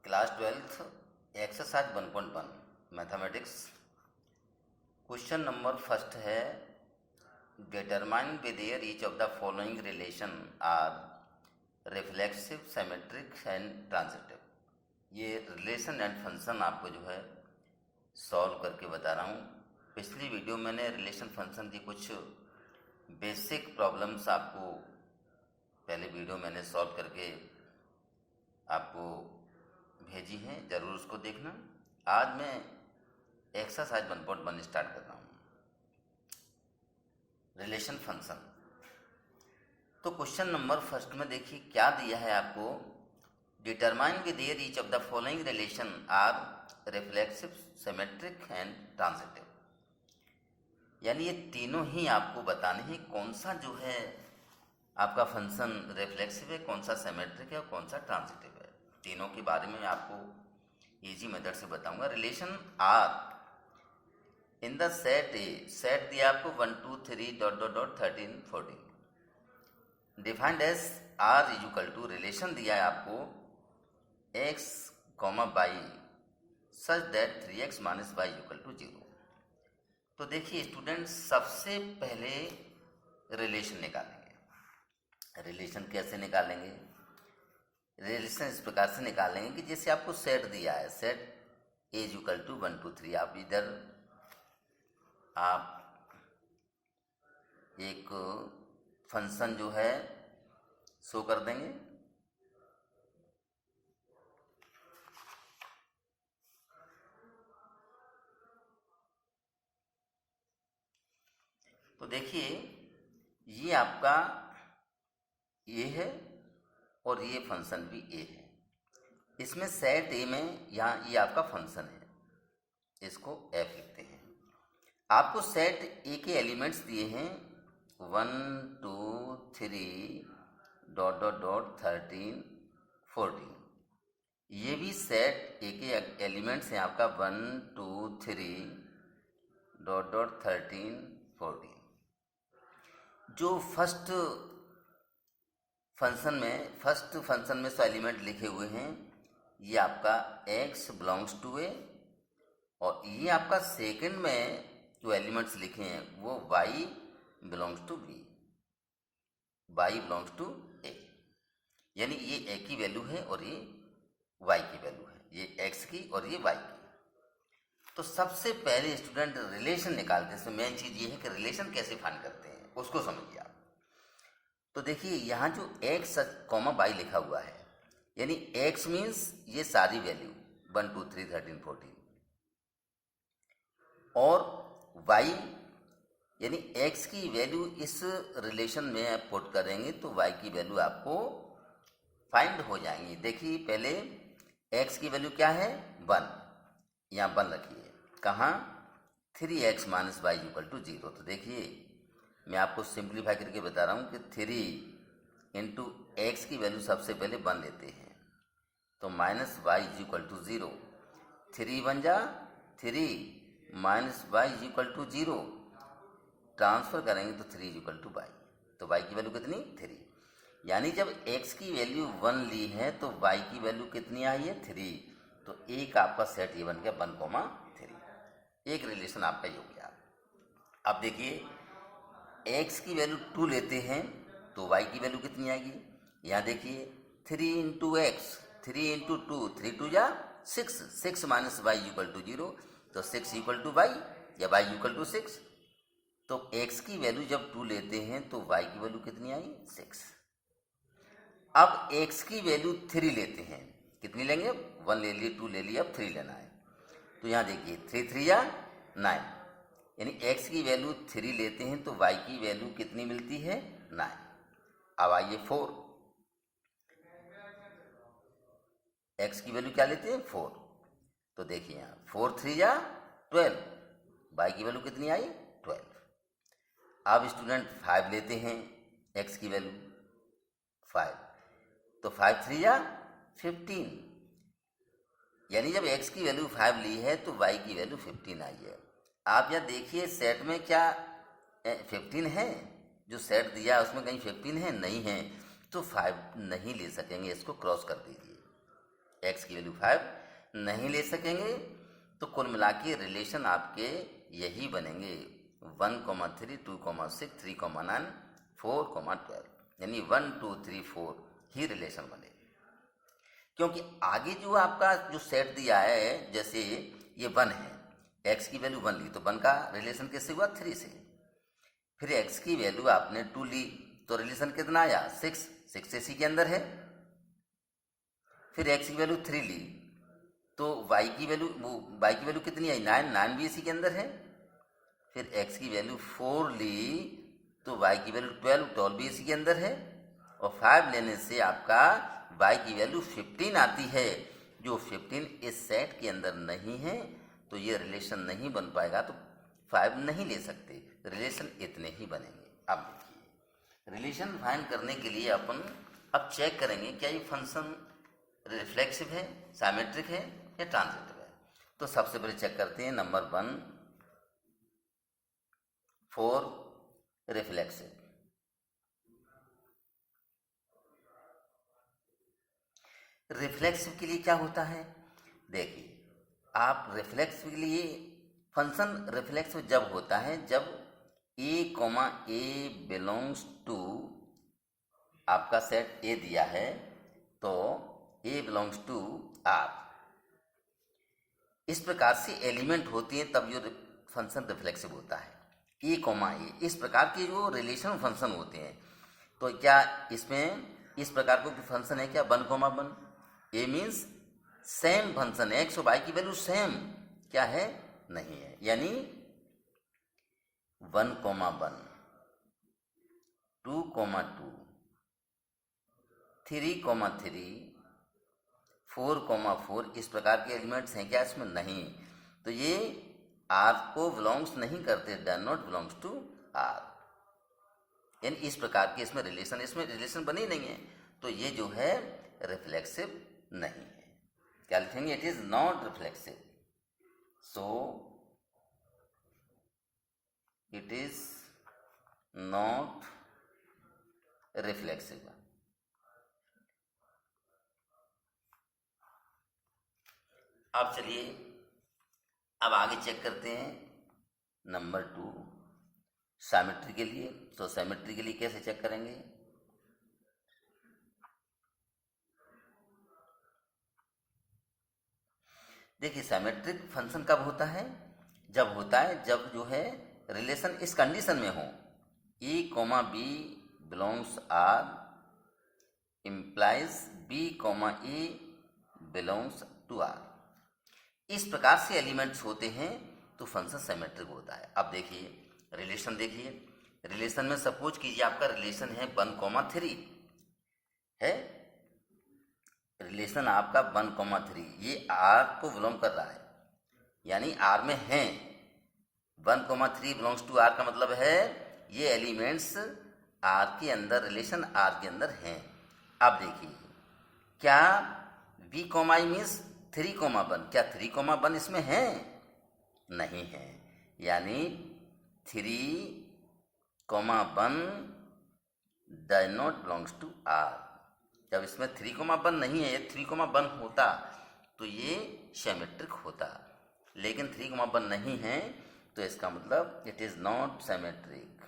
Class 12th exercise 1.1 mathematics. Question number first है determine with each of the following relation are reflexive, symmetric and transitive. ये relation and function आपको जो है solve करके बता रहा हूँ। पिछली वीडियो मैंने रिलेशन फंक्शन की कुछ बेसिक प्रॉब्लम्स आपको पहले वीडियो मैंने सॉल्व करके आपको भेजी हैं, ज़रूर उसको देखना। आज मैं एक्सरसाइज 1.1 स्टार्ट कर रहा हूँ, रिलेशन फंक्शन। तो क्वेश्चन नंबर फर्स्ट में देखिए क्या दिया है आपको, determine with each of the following relation are reflexive, symmetric and transitive. यानी ये तीनों ही आपको बताने हैं कौन सा जो है आपका फंक्शन रिफ्लेक्सिव है, कौन सा सिमेट्रिक है और कौन सा ट्रांजिटिव है। तीनों के बारे में आपको इजी मेथड से बताऊंगा। Relation R in the set A, set दिया आपको 1 2 3 dot dot dot 13 14, defined as R is equal to, relation दिया है आपको x, y such that 3x minus y equal to 0। तो देखिए स्टूडेंट, सबसे पहले रिलेशन निकालेंगे। रिलेशन कैसे निकालेंगे? रिलेशन इस प्रकार से निकालेंगे कि जैसे आपको सेट दिया है, सेट ए इक्वल टू 1 2 3, आप इधर आप एक फंक्शन जो है शो कर देंगे। तो देखिए ये आपका ए है और ये फंक्शन भी ए है। इसमें सेट ए में यहाँ ये आपका फंक्शन है, इसको एफ लिखते हैं। आपको सेट ए के एलिमेंट्स दिए हैं 1 2 3 डॉट डॉट डॉट 13 14। ये भी सेट ए के एलिमेंट्स हैं आपका 1 2 3 डॉट डॉट 13 14। जो फर्स्ट फंक्शन में सो एलिमेंट लिखे हुए हैं, ये आपका x बिलोंग्स टू ए, और ये आपका सेकंड में जो एलिमेंट्स लिखे हैं वो y belongs to b, y belongs to a। यानी ये a की वैल्यू है और ये y की वैल्यू है, ये x की और ये y की। तो सबसे पहले स्टूडेंट रिलेशन निकालते हैं। इसमें मेन चीज़ ये है कि रिलेशन कैसे फाइंड करते हैं, उसको समझिए आप। तो देखिए यहाँ जो x, y लिखा हुआ है, यानी x मीन्स ये सारी वैल्यू 1 2 3 13 14, और y यानी x की वैल्यू इस रिलेशन में आप पुट करेंगे तो y की वैल्यू आपको फाइंड हो जाएंगी। देखिए पहले x की वैल्यू क्या है 1, यहाँ 1 रखिए। कहाँ? 3x minus y equal to 0। तो देखिए मैं आपको सिंप्लीफाई करके बता रहा हूँ कि 3 इंटू एक्स की वैल्यू सबसे पहले 1 लेते हैं, तो minus y is equal to 0। 3 बन जा 3 minus y is equal to 0, transfer करेंगे तो 3 इज इक्वल टू वाई। तो वाई की वैल्यू कितनी? 3। यानी जब x की वैल्यू 1 ली है तो y की वैल्यू कितनी आई है? 3। तो एक आपका सेट ये बन गया 1,3। एक रिलेशन आपका ये हो गया। अब देखिए x की वैल्यू 2 लेते हैं तो y की वैल्यू कितनी आएगी? यहाँ देखिए 3 इंटू एक्स, 3 इंटू 2, 3 2 जा 6, 6 माइनस वाई इक्वल टू 0, तो 6 इक्वल टू वाई या y इक्वल टू 6। तो x की वैल्यू जब 2 लेते हैं तो y की वैल्यू कितनी आई? 6। अब x की वैल्यू 3 लेते हैं, कितनी लेंगे? 1 ले लिए, 2 ले लिया, अब 3 लेना है। तो यहाँ देखिए 3 3 या 9, यानी x की वैल्यू 3 लेते हैं तो y की वैल्यू कितनी मिलती है? 9। अब आइए 4, x की वैल्यू क्या लेते हैं? 4। तो देखिए यहाँ 4 3 या 12, y की वैल्यू कितनी आई? 12। अब स्टूडेंट 5 लेते हैं, x की वैल्यू 5, तो 5 3 या 15, यानी जब x की वैल्यू 5 ली है तो y की वैल्यू 15 आई है। आप यहाँ देखिए सेट में क्या 15 है? जो सेट दिया उसमें कहीं 15 है? नहीं है, तो 5 नहीं ले सकेंगे, इसको क्रॉस कर दीजिए। एक्स की वैल्यू 5 नहीं ले सकेंगे, तो कुल मिला के रिलेशन आपके यही बनेंगे 1,3, 2,6, 3,9, 4,12, यानी 1 2 3 4 ही रिलेशन बने। क्योंकि आगे जो आपका जो सेट दिया है, जैसे ये 1 है, एक्स की वैल्यू 1 ली तो 1 का रिलेशन किससे हुआ? 3 से। फिर एक्स की वैल्यू आपने 2 ली तो रिलेशन कितना आया? 6 इसी के अंदर है। फिर एक्स की वैल्यू 3 ली तो वाई की वैल्यू कितनी आई? 9 भी इसी के अंदर है। फिर एक्स की वैल्यू 4 ली तो वाई की वैल्यू 12 भी इसी के अंदर है। और 5 लेने से आपका वाई की वैल्यू 15 आती है, जो 15 इस सेट के अंदर नहीं है, तो ये रिलेशन नहीं बन पाएगा, तो 5 नहीं ले सकते, रिलेशन इतने ही बनेंगे। अब देखिए, रिलेशन फाइंड करने के लिए अपन अब चेक करेंगे क्या ये फंक्शन रिफ्लेक्सिव है, साइमेट्रिक है या ट्रांजिटिव है। तो सबसे पहले चेक करते हैं नंबर 1, 4 रिफ्लेक्सिव। रिफ्लेक्सिव के लिए क्या होता है? देखिए, आप रिफ्लेक्सिव के लिए फंक्शन रिफ्लेक्सिव जब होता है जब a, बिलोंग्स टू, आपका सेट ए दिया है तो a बिलोंग्स टू R, इस प्रकार से एलिमेंट होती हैं तब जो फंक्शन रिफ्लेक्सिव होता है। a, इस प्रकार के जो रिलेशन फंक्शन होते हैं, तो क्या इसमें इस प्रकार को फंक्शन है क्या? 1, ए मीन्स सेम फंक्शन है, एक्स और वाई की वैल्यू सेम क्या है? नहीं है, यानी 1, 2, 2, 3, 4, 4 इस प्रकार के एलिमेंट्स हैं क्या इसमें? नहीं। तो ये आर को बिलोंग्स नहीं करते, done not belongs to R, यानी इस प्रकार के इसमें रिलेशन बनी नहीं है, तो ये जो है रिफ्लेक्सिव नहीं है। क्या लिखेंगे? It is not reflexive, so it is not reflexive. अब चलिए अब आगे चेक करते हैं नंबर 2, साइमेट्री के लिए। तो साइमेट्री के लिए कैसे चेक करेंगे? देखिए, साइमेट्रिक फंक्शन कब होता है? जब जो है रिलेशन इस कंडीशन में हो, a, b belongs R implies b, a belongs to R। इस प्रकार से एलिमेंट्स होते हैं तो फंक्शन सिमेट्रिक होता है। अब देखिए रिलेशन में सपोज कीजिए आपका रिलेशन है 1, 3 है, रिलेशन आपका 1, 3, ये R को बिलोंग कर रहा है, यानी R में है। 1, 3 बिलोंग्स टू R का मतलब है ये एलिमेंट्स R के अंदर, रिलेशन R के अंदर हैं। अब देखिए, क्या b, i मीन्स 3, 1, क्या 3, 1 इसमें है? नहीं है, यानी 3, 1 does not belongs to R। जब इसमें 3, 1 नहीं है, 3, 1 होता तो ये सिमेट्रिक होता, लेकिन 3, 1 नहीं है, तो इसका मतलब इट इज नॉट सिमेट्रिक।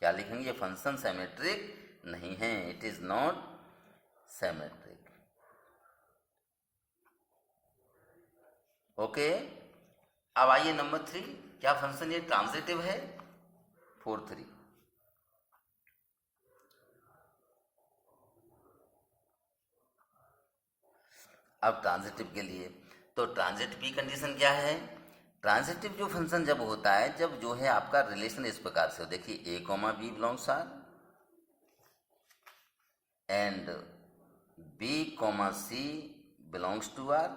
क्या लिखेंगे? ये फंक्शन सिमेट्रिक नहीं है, it is not symmetric. Okay, अब आइए नंबर 3, क्या फंक्शन ये ट्रांजिटिव है? 4, 3। अब ट्रांजिटिव के लिए, तो ट्रांजिटिव की कंडीशन क्या है? ट्रांजिटिव जो फंक्शन जब होता है, जब जो है आपका रिलेशन इस प्रकार से हो, देखिए a, b belongs R and b, c belongs to R,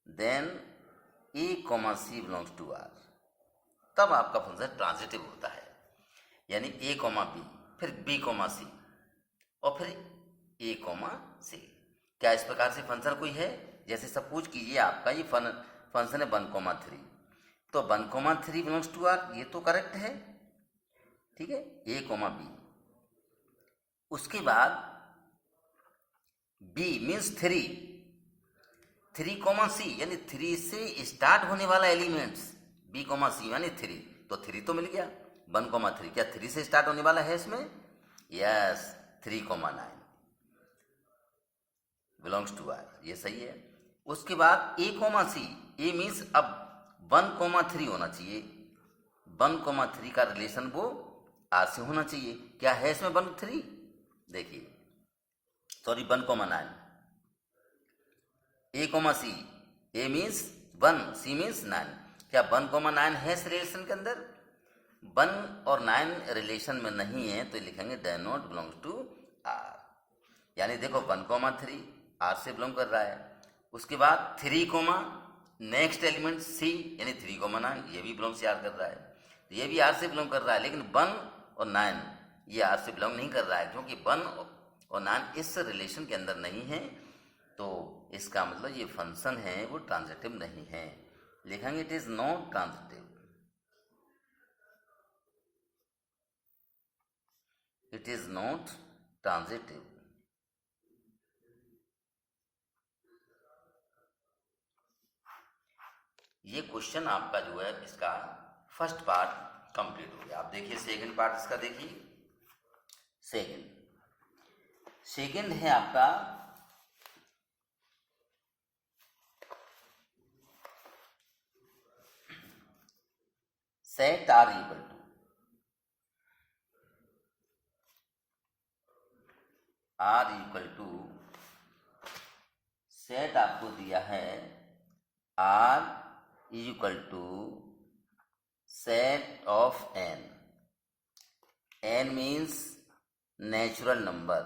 then a, c belongs to R, तब आपका फंक्शन ट्रांजिटिव होता है। यानी a, b, फिर b, c और फिर a, c। क्या इस प्रकार से फंक्शन कोई है? जैसे सपोज कीजिए आपका ये फंक्शन है 1, 3, तो 1, 3 बिलोंग्स टू R, ये तो करेक्ट है, ठीक है, a, b। उसके बाद बी मीन्स 3, 3, सी यानी 3 से स्टार्ट होने वाला एलिमेंट्स, बी, सी यानी 3, तो 3 तो मिल गया। 1, 3 क्या 3 से स्टार्ट होने वाला है इसमें? यस, 3, 9 बिलोंग्स टू आर, ये सही है। उसके बाद ए, सी, ए मीन्स अब 1, 3 होना चाहिए। 1, 3 का रिलेशन वो आर से होना चाहिए। क्या है इसमें 1, 3? देखिए, सॉरी 1, 9, ए, सी, ए मीन्स 1, सी मीन्स 9। क्या 1, 9 है इस रिलेशन के अंदर? 1 और 9 रिलेशन में नहीं है तो लिखेंगे do not belongs to R. यानी देखो 1, 3 आर से बिलोंग कर रहा है। उसके बाद 3, नेक्स्ट एलिमेंट सी यानी 3, 9 ये भी बिलोंग से आर कर रहा है, ये भी आर से बिलोंग कर रहा है। लेकिन 1 और 9 ये आर से बिलोंग नहीं कर रहा है क्योंकि 1 और 9 इस रिलेशन के अंदर नहीं है, तो इसका मतलब ये फंक्शन है वो ट्रांजिटिव नहीं है। लिखेंगे it is not transitive, it is not transitive. ये क्वेश्चन आपका जो है इसका फर्स्ट पार्ट कंप्लीट हो गया। आप देखिए सेकंड पार्ट इसका देखिए। सेकंड है आपका set R equal to, R equal to set आपको दिया है R equal to set of N, N means natural number,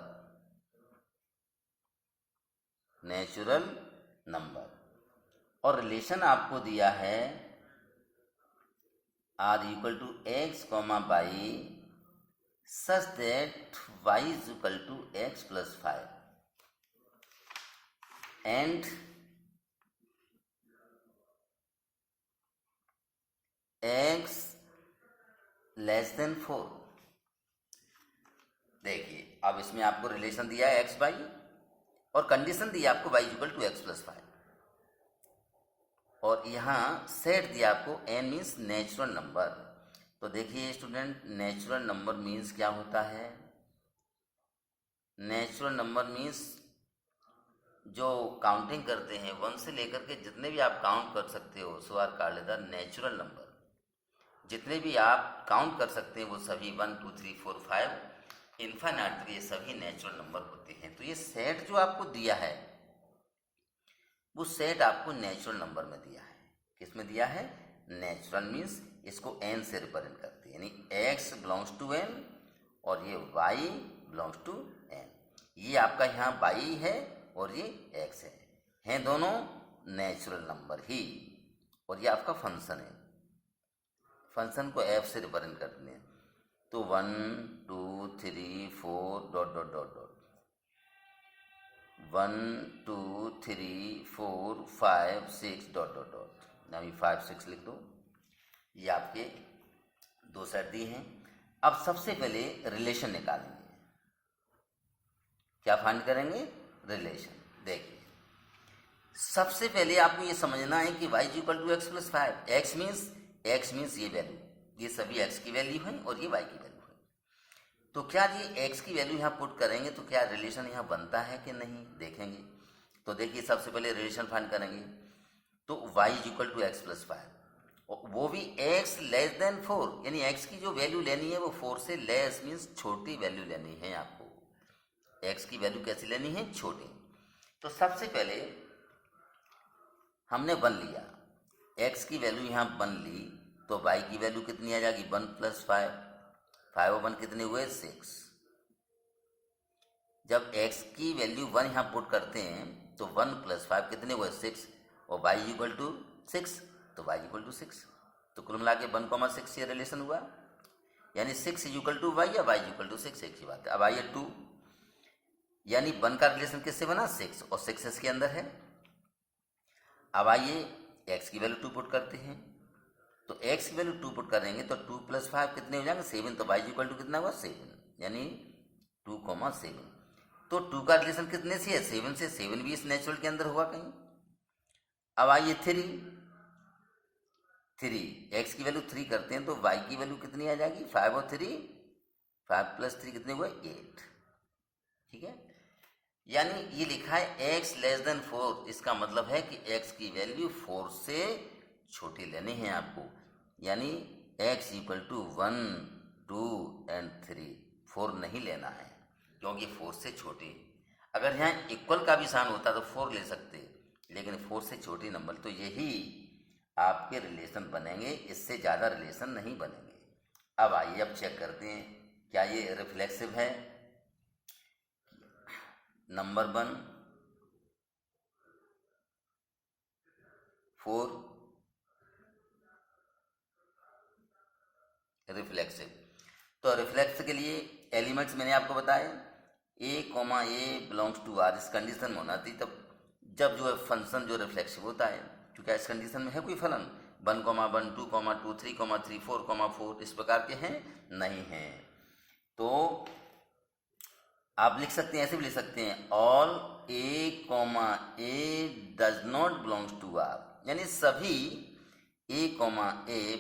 natural number, और रिलेशन आपको दिया है R equal to x comma y such that y is equal to x plus 5 and x less than 4। देखिए अब इसमें आपको relation दिया है एक्स वाई और कंडीशन दी आपको y equal to x plus 5, और यहाँ सेट दिया आपको एन मीन्स नेचुरल नंबर। तो देखिए स्टूडेंट, नेचुरल नंबर मीन्स क्या होता है? नेचुरल नंबर मीन्स जो काउंटिंग करते हैं 1 से लेकर के जितने भी आप काउंट कर सकते हो so are called the natural number. जितने भी आप काउंट कर सकते हैं वो सभी 1, 2, 3, 4, 5 इनफाइनाइट तक ये सभी नेचुरल नंबर होते हैं। तो ये सेट जो आपको दिया है वो सेट आपको नेचुरल नंबर में दिया है। किस में दिया है? नेचुरल मीन्स इसको एन से रिप्रेजेंट करते हैं, यानी एक्स बिलोंग्स टू एन और ये वाई बिलोंग्स टू एन। ये आपका यहाँ वाई है और ये एक्स है दोनों नेचुरल नंबर ही, और ये आपका फंक्शन है। फंक्शन को एफ से रिप्रेजेंट करते हैं। तो 1, 2, 3, 4 dot dot dot dot 1, 2, 3, 4, 5, 6 dot dot dot, यानी 5, 6 लिख दो। ये आपके दो सेट दिए हैं। अब सबसे पहले रिलेशन निकालेंगे। क्या फाइंड करेंगे? रिलेशन। देखिए सबसे पहले आपको ये समझना है कि y equal to x plus 5, x means ये वैल्यू, ये सभी x की वैल्यू है और ये y की वैल्यू है। तो क्या ये x की वैल्यू यहाँ पुट करेंगे तो क्या रिलेशन यहाँ बनता है कि नहीं, देखेंगे। तो देखिए सबसे पहले रिलेशन फाइंड करेंगे। तो y equal to x plus 5, वो भी x लेस देन 4, यानी x की जो वैल्यू लेनी है वो 4 से लेस मीन्स छोटी वैल्यू लेनी है आपको। x की वैल्यू कैसी लेनी है? छोटी। तो सबसे पहले हमने 1 लिया, x की वैल्यू यहाँ 1 ली, तो y की वैल्यू कितनी आ जाएगी? 1 प्लस 5, 5 और 1 कितने हुए? 6। जब x की वैल्यू 1 यहाँ पुट करते हैं तो 1 प्लस 5 कितने हुए? 6, और y इक्वल टू 6, तो y इक्वल टू 6। तो कुल मिला के 1,6 ये रिलेशन हुआ, यानी 6 इक्वल टू y या y इक्वल टू 6 एक ही बात है। अब आइए 2, यानी 1 का रिलेशन किससे बना? 6, और 6 इसके अंदर है। अब आइए x की वैल्यू 2 पुट करते हैं, तो x की वैल्यू 2 पुट करेंगे तो 2 प्लस 5 कितने हो जाएंगे? 7, तो y इक्वल टू कितना हुआ? 7, यानी 2,7। तो 2 का रिलेशन कितने से है? 7 से। 7 भी इस नेचुरल के अंदर होगा कहीं। अब आइए 3 एक्स की वैल्यू 3 करते हैं तो वाई की वैल्यू कितनी आ जाएगी? 5 और 3, 5 + 3 कितने हुए? 8। ठीक है, यानी ये लिखा है x < 4। इसका मतलब है कि x की वैल्यू 4 से छोटी लेनी है आपको, यानी x = 1, 2 और 3। 4 नहीं लेना है क्योंकि 4 से छोटी। अगर यहाँ इक्वल का भी साइन होता तो 4 ले सकते, लेकिन 4 से छोटी नंबर, तो यही आपके रिलेशन बनेंगे, इससे ज़्यादा रिलेशन नहीं बनेंगे। अब आइए अब चेक करते हैं क्या ये रिफ्लेक्सिव है। Number 1 4 reflexive. तो रिफ्लेक्स के लिए एलिमेंट्स मैंने आपको बताए, a, बिलोंग्स टू r। इस कंडीशन में होना चाहिए तब जब जो है फंक्शन जो रिफ्लेक्सिव होता है, क्योंकि इस कंडीशन में है कोई फलन 1, 1, 2, 2, 3, 3, 4, 4 इस प्रकार के हैं नहीं हैं। तो आप लिख सकते हैं, ऐसे भी लिख सकते हैं all a, does not belongs to r, यानी सभी a,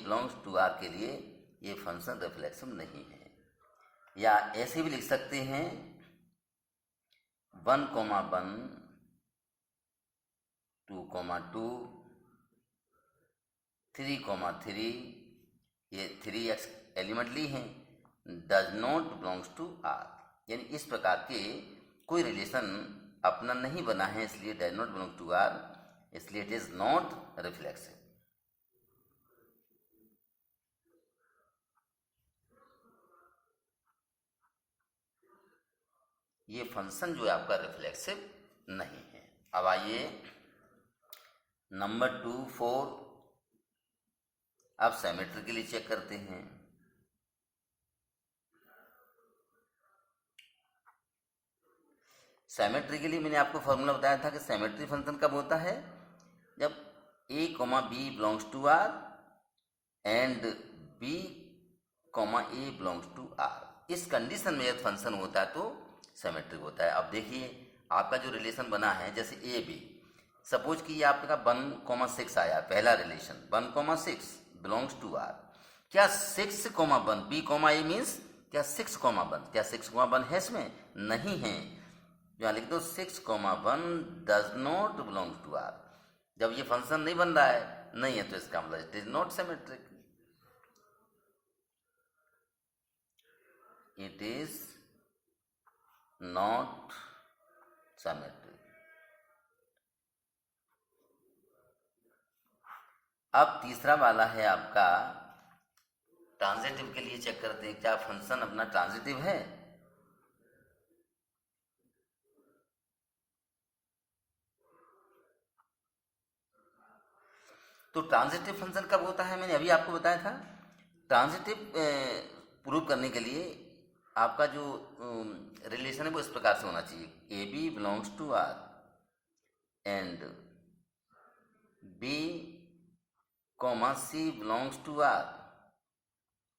बिलोंग्स टू r के लिए ये फंक्शन रिफ्लेक्सिव नहीं है। या ऐसे भी लिख सकते हैं 1, 1, 2, 2, 3, 3, ये 3 एलिमेंट ली हैं, does not belongs to r, यानी इस प्रकार के कोई रिलेशन अपना नहीं बना है, इसलिए does not belong to r, इसलिए इट इज नॉट रिफ्लेक्सिव। ये फंक्शन जो है आपका रिफ्लेक्सिव नहीं है। अब आइए नंबर 2, 4। अब सिमेट्री के लिए चेक करते हैं। सिमेट्री के लिए मैंने आपको फॉर्मूला बताया था कि सिमेट्री फंक्शन कब होता है? जब a, b belongs to r and b, a belongs to r। इस कंडीशन में यदि फंक्शन होता है तो सिमेट्रिक होता है। अब देखिए आपका जो रिलेशन बना है, जैसे a b, सपोज कि ये आपका 1, 6 आया, पहला रिलेशन 1, 6 बिलोंग्स टू r। क्या 6, 1 b, a मीन्स क्या 6, 1? क्या 6, 1 है इसमें? नहीं है। यहाँ लिख दो 6, 1 does not belong to r। जब ये फंक्शन नहीं बन रहा है, नहीं है, तो इसका मतलब it is not symmetric, it is not symmetric. अब तीसरा वाला है आपका ट्रांजिटिव के लिए चेक करते हैं क्या फंक्शन अपना ट्रांजिटिव है। तो ट्रांजिटिव फंक्शन कब होता है, मैंने अभी आपको बताया था। ट्रांजिटिव प्रूव करने के लिए आपका जो रिलेशन है वो इस प्रकार से होना चाहिए, A B belongs to R and B, C belongs to R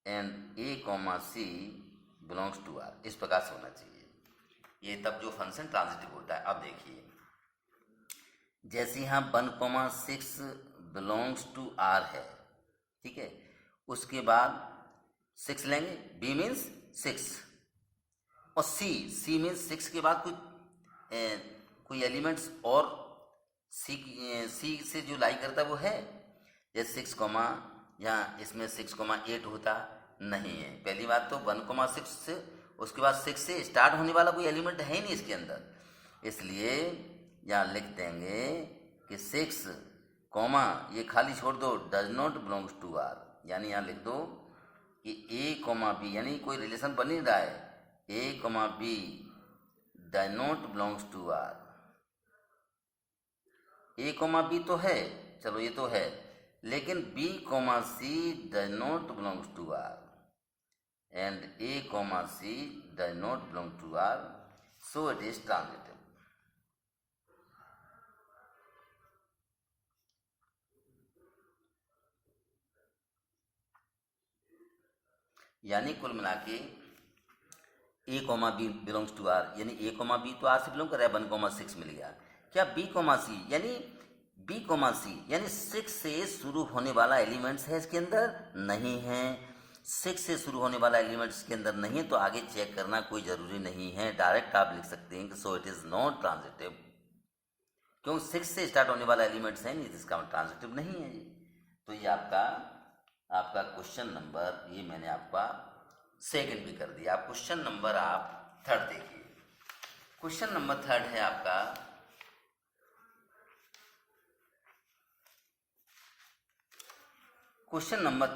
and A, C belongs to R. इस प्रकार से होना चाहिए, ये तब जो फंक्शन ट्रांजिटिव होता है। अब देखिए जैसे यहाँ 1, 6 बिलोंग्स टू आर है, ठीक है, उसके बाद 6 लेंगे, b मीन्स 6 और c मीन्स 6 के बाद कोई एलिमेंट्स और c से जो लाई करता है वो है, जैसे 6, यहाँ इसमें 6, 8 होता नहीं है। पहली बात तो 1, 6 से, उसके बाद 6 से स्टार्ट होने वाला कोई एलिमेंट है ही नहीं इसके अंदर, इसलिए यहाँ लिख देंगे कि 6, ये खाली छोड़ दो, does not belongs to R, यानी यहाँ लिख दो कि a, b, यानी कोई रिलेशन बन नहीं रहा है, a, b does not belongs to R. a, b तो है, चलो ये तो है, लेकिन b, c does not belongs to R and a, c does not belong to R, so it is transitive. यानी कुल मिला के A comma B belongs to R, यानी ए कॉमा बी तो आर से बिलोंग कर रहा है, 1,6 मिल गया। क्या बी कॉमा सी यानी 6 से शुरू होने वाला एलिमेंट्स है इसके अंदर? नहीं है। 6 से शुरू होने वाला एलिमेंट्स के अंदर नहीं है तो आगे चेक करना कोई ज़रूरी नहीं है, डायरेक्ट आप लिख सकते हैं कि so it is not transitive. क्यों? 6 से स्टार्ट होने वाला एलिमेंट्स है नहीं, इसका ट्रांजिटिव नहीं है ये। तो ये आपका क्वेश्चन नंबर, ये मैंने आपका सेकंड भी कर दिया। आप क्वेश्चन नंबर आप थर्ड देखिए। क्वेश्चन नंबर थर्ड है आपका, क्वेश्चन नंबर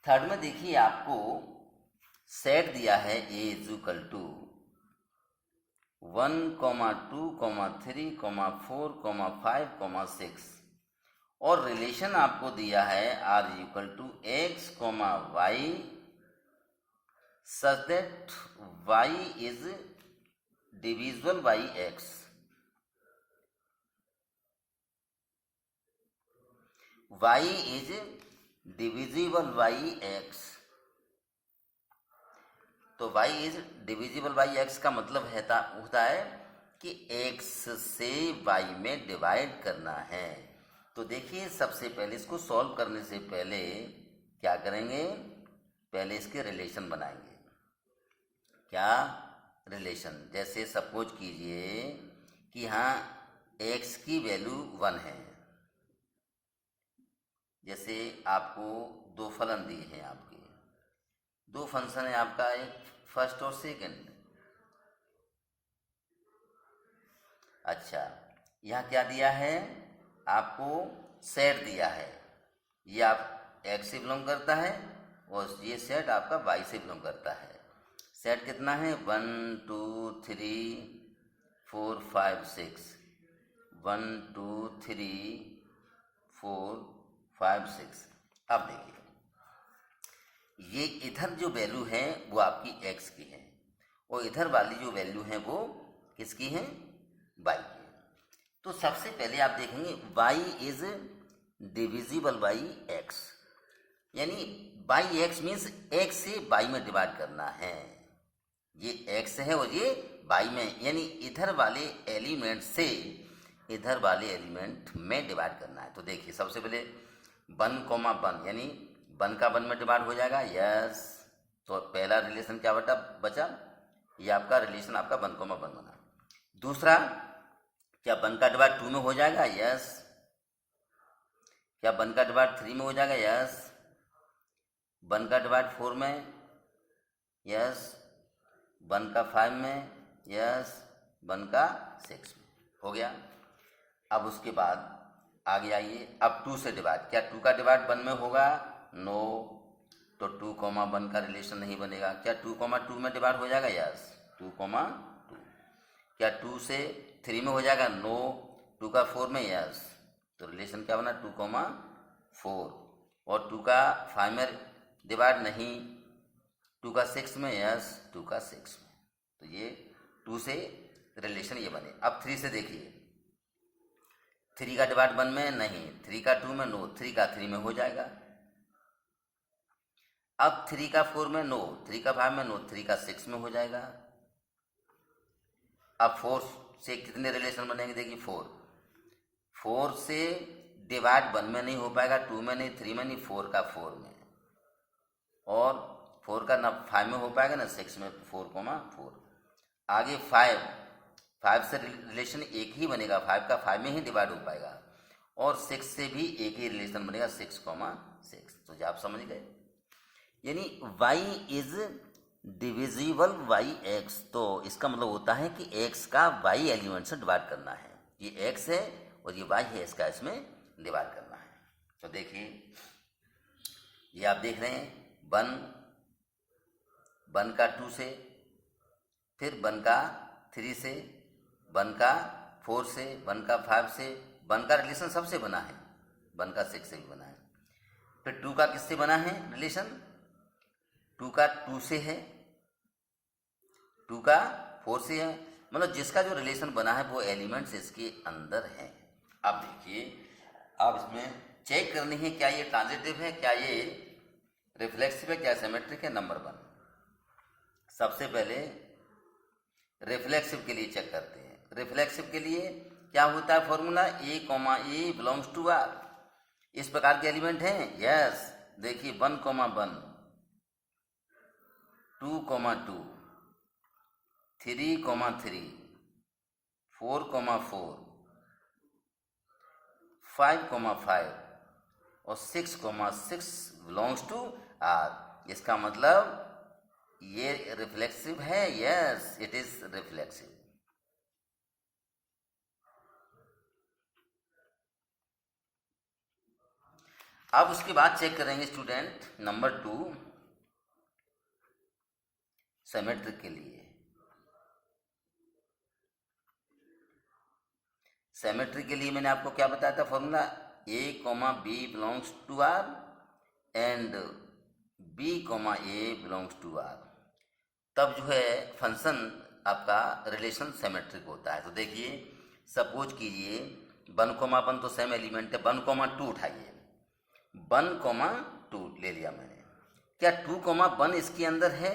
थर्ड में देखिए आपको सेट दिया है ए इज इक्वल टू 1, 2, 3, 4, 5, 6 और रिलेशन आपको दिया है R equal to x, y such that y is divisible by x. y is divisible by x। तो y is divisible by x का मतलब होता है कि x से y में डिवाइड करना है। तो देखिए सबसे पहले इसको सॉल्व करने से पहले क्या करेंगे, पहले इसके रिलेशन बनाएंगे। क्या रिलेशन? जैसे सपोज कीजिए कि हाँ x की वैल्यू 1 है, जैसे आपको दो फलन दिए हैं, आपके दो फंक्शन है आपका, एक फर्स्ट और सेकंड। अच्छा, यहाँ क्या दिया है आपको? सेट दिया है, ये आप एक्स से बिलोंग करता है और ये सेट आपका वाई से बिलोंग करता है। सेट कितना है? 1, 2, 3, 4, 5, 6। 1, 2, 3, 4, 5, 6। अब देखिए ये इधर जो वैल्यू है वो आपकी x की है और इधर वाली जो वैल्यू है वो किसकी है? y की। तो सबसे पहले आप देखेंगे y is divisible by x, यानी बाई x मीन्स x से y में डिवाइड करना है। ये x है और ये y में, यानी इधर वाले एलिमेंट से इधर वाले एलिमेंट में डिवाइड करना है। तो देखिए सबसे पहले 1, 1 यानी 1 का 1 में डिवाइड हो जाएगा, यस। तो पहला रिलेशन क्या बचा? ये आपका रिलेशन आपका 1, 1 बना। दूसरा, क्या 1 का डिवाइड 2 में हो जाएगा? यस। क्या 1 का डिवाइड 3 में हो जाएगा? यस। 1 का डिवाइड 4 में? यस। 1 का 5 में? यस। 1 का 6 में हो गया। अब उसके बाद आगे आइए, अब 2 से डिवाइड। क्या 2 का डिवाइड 1 में होगा? नो। तो 2, 1 का रिलेशन नहीं बनेगा। क्या 2, 2 में डिवाइड हो जाएगा? यस। 2, 2। क्या 2 से 3 में हो जाएगा? नो। 2 का 4 में? यस। तो रिलेशन क्या बना? 2, 4। और 2 का 5 में डिवाइड नहीं, 2 का 6 में? यस। 2 का 6 में। तो ये 2 से रिलेशन ये बने। अब 3 से देखिए, 3 का डिवाइड 1 में? नहीं। 3 का 2 में? नो। 3 का 3 में हो जाएगा। अब 3 का 4 में? नो। 3 का 5 में? नो। 3 का 6 में हो जाएगा। अब 4 से कितने रिलेशन बनेंगे? देखिए 4 से डिवाइड 1 में नहीं हो पाएगा, 2 में नहीं, 3 में नहीं, 4 का 4 में। और 4 का ना 5 में हो पाएगा ना 6 में, 4, 4। आगे 5 से रिलेशन एक ही बनेगा, 5 का 5 में ही डिवाइड हो पाएगा। और 6 से भी एक ही रिलेशन बनेगा, 6, 6। तो आप समझ गए, यानी y is divisible by x। तो इसका मतलब होता है कि x का y एलिमेंट से डिवाइड करना है। ये x है और ये y है, इसका इसमें डिवाइड करना है। तो देखिए ये आप देख रहे हैं 1 का 2 से, फिर 1 का 3 से, 1 का 4 से, 1 का 5 से। 1 का रिलेशन सबसे बना है, 1 का 6 से भी बना है। फिर 2 का किससे बना है रिलेशन? 2 का 2 से है, 2 का 4 से है। मतलब जिसका जो रिलेशन बना है वो एलिमेंट्स इसके अंदर हैं। अब देखिए, अब इसमें चेक करनी है क्या ये ट्रांजिटिव है, क्या ये रिफ्लेक्सिव है, क्या सिमेट्रिक है। नंबर 1, सबसे पहले रिफ्लेक्सिव के लिए चेक करते हैं। रिफ्लेक्सिव के लिए क्या होता है formula, A comma A belongs to R. इस प्रकार के एलिमेंट हैं, यस। देखिए 1 comma 1, 2 comma 2, 3 comma 3, 4 comma 4, 5 comma 5 और 6 कॉमा 6 बिलोंग्स टू आर। इसका मतलब ये रिफ्लेक्सिव है, यस इट इज रिफ्लेक्सिव। अब उसके बाद चेक करेंगे स्टूडेंट नंबर 2 सिमेट्रिक के लिए। सिमेट्रिक के लिए मैंने आपको क्या बताया था formula, A comma B belongs to R and B comma A belongs to R. तब जो है फंक्शन आपका रिलेशन सिमेट्रिक होता है। तो देखिए सपोज कीजिए 1 कॉमा 1 तो सेम एलिमेंट है, 1 कॉमा 2 उठाइए, 1 कॉमा 2 ले लिया मैंने। क्या 2 कॉमा 1 इसके अंदर है?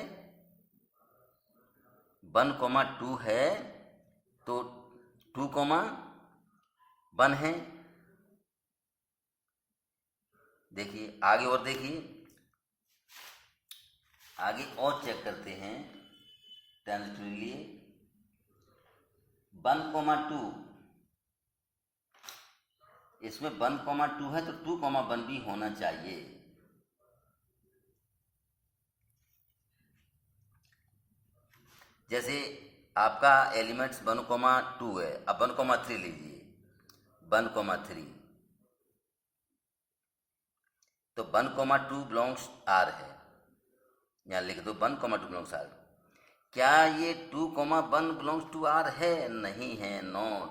1 कॉमा 2 है तो 2 कॉमा 1 है। देखिए आगे और देखिए, आगे और चेक करते हैं ट्रांजिटिवली। 1 कॉमा 2, इसमें 1 कॉमा 2 है तो 2 कॉमा 1 भी होना चाहिए। जैसे आपका एलिमेंट्स 1 कॉमा 2 है, अब 1 कॉमा 3 लीजिए, 1 कॉमा 3 तो 1 कॉमा 2 बिलोंग्स आर है, यहाँ लिख दो 1 कॉमा 2 बिलोंग्स आर। क्या ये 2 कॉमा 1 बिलोंग्स टू आर है? नहीं है, नॉट।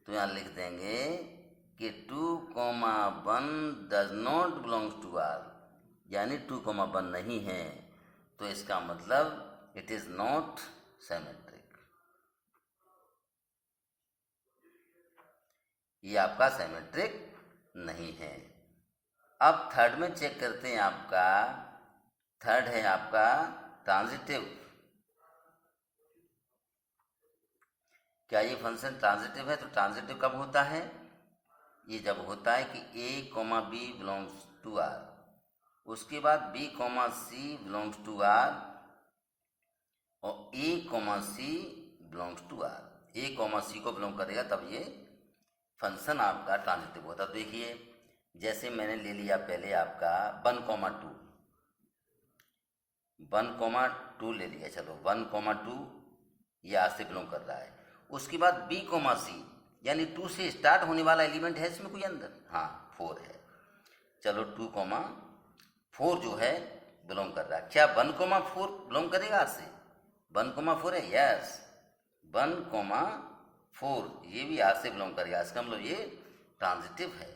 तो यहाँ लिख देंगे कि 2 comma 1 does not belongs to R, यानी 2 कॉमा 1 नहीं है। तो इसका मतलब इट इज नॉट सिमेट्रिक, ये आपका सिमेट्रिक नहीं है। अब थर्ड में चेक करते हैं, आपका थर्ड है आपका ट्रांजिटिव। क्या ये फंक्शन ट्रांजिटिव है? तो ट्रांजिटिव कब होता है? ये जब होता है कि A comma B belongs to R, उसके बाद B comma C belongs to R और A comma C belongs to R. A comma C को बिलोंग करेगा तब ये फंक्शन आपका ट्रांजिटिव होता है। देखिए जैसे मैंने ले लिया पहले आपका 1 कॉमा 2, 1 कॉमा 2 ले लिया, चलो 1 कॉमा 2 ये आज से बिलोंग कर रहा है। उसके बाद बी कॉमा सी, यानी 2 से स्टार्ट होने वाला एलिमेंट है इसमें कोई अंदर? हाँ 4 है, चलो 2 कॉमा 4 जो है बिलोंग कर रहा है। क्या 1 कॉमा 4 बिलोंग करेगा आज से? 1 कॉमा 4 है, यस 1 कॉमा 4 ये भी आज से बिलोंग करेगा। इसका मतलब ये ट्रांजिटिव है,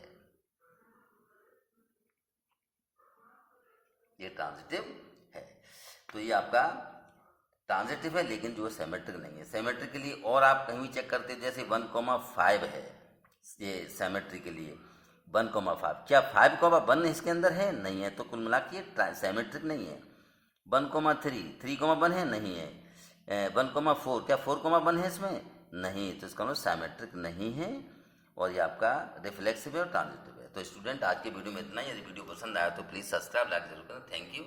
ये ट्रांजिटिव है। तो ये आपका ट्रांजिटिव है, लेकिन जो सिमेट्रिक नहीं है। सिमेट्रिक के लिए और आप कहीं भी चेक करते हैं, जैसे 1 कॉमा 5 है ये सिमेट्रिक के लिए 1 कॉमा 5, क्या 5 कॉमा 1 इसके अंदर है? नहीं है, तो कुल मिला के ये सिमेट्रिक नहीं है। 1 कॉमा 3, 3 कॉमा 1 है? नहीं है। 1 कॉमा 4, क्या 4 कॉमा 1 है इसमें? नहीं, तो इसका मतलब सिमेट्रिक नहीं है और ये आपका रिफ्लेक्सिव है और ट्रांजिटिव है। तो स्टूडेंट आज के वीडियो में इतना ही। यदि वीडियो पसंद आया तो प्लीज़ सब्सक्राइब लाइक जरूर करें। Thank you.